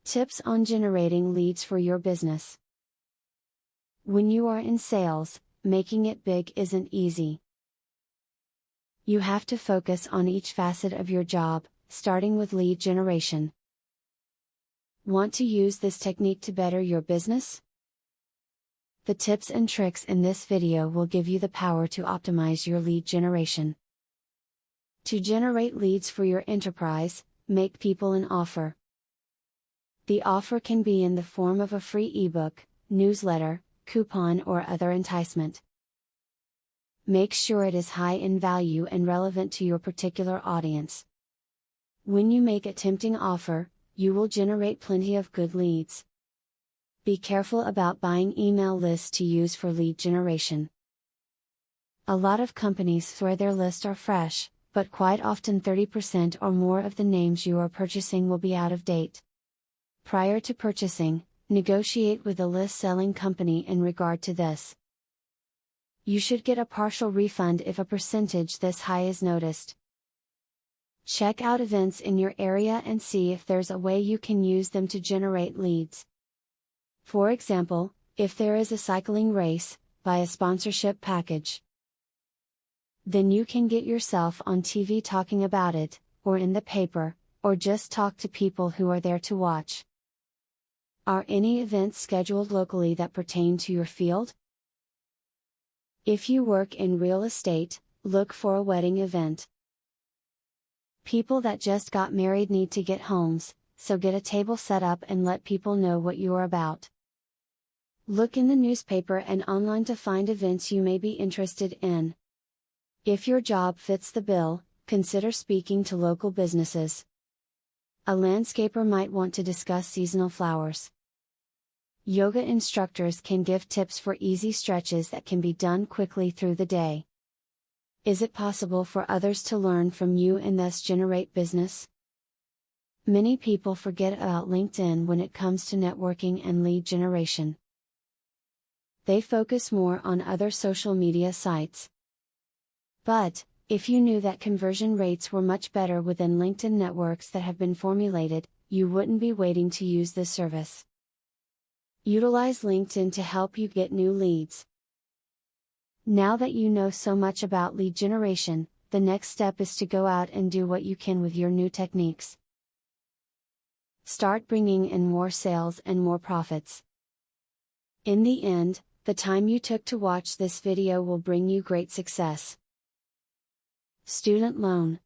Tips on generating leads for your business. When you are in sales, making it big isn't easy. You have to focus on each facet of your job, starting with lead generation. Want to use this technique to better your business? The tips and tricks in this video will give you the power to optimize your lead generation. To generate leads for your enterprise, make people an offer. The offer can be in the form of a free ebook, newsletter, coupon, or other enticement. Make sure it is high in value and relevant to your particular audience. When you make a tempting offer, you will generate plenty of good leads. Be careful about buying email lists to use for lead generation. A lot of companies swear their lists are fresh, but quite often 30% or more of the names you are purchasing will be out of date. Prior to purchasing, negotiate with a list-selling company in regard to this. You should get a partial refund if a percentage this high is noticed. Check out events in your area and see if there's a way you can use them to generate leads. For example, if there is a cycling race, buy a sponsorship package. Then you can get yourself on TV talking about it, or in the paper, or just talk to people who are there to watch. Are any events scheduled locally that pertain to your field? If you work in real estate, look for a wedding event. People that just got married need to get homes, so get a table set up and let people know what you are about. Look in the newspaper and online to find events you may be interested in. If your job fits the bill, consider speaking to local businesses. A landscaper might want to discuss seasonal flowers. Yoga instructors can give tips for easy stretches that can be done quickly through the day. Is it possible for others to learn from you and thus generate business? Many people forget about LinkedIn when it comes to networking and lead generation. They focus more on other social media sites. But, if you knew that conversion rates were much better within LinkedIn networks that have been formulated, you wouldn't be waiting to use this service. Utilize LinkedIn to help you get new leads. Now that you know so much about lead generation, the next step is to go out and do what you can with your new techniques. Start bringing in more sales and more profits. In the end, the time you took to watch this video will bring you great success. Student loan.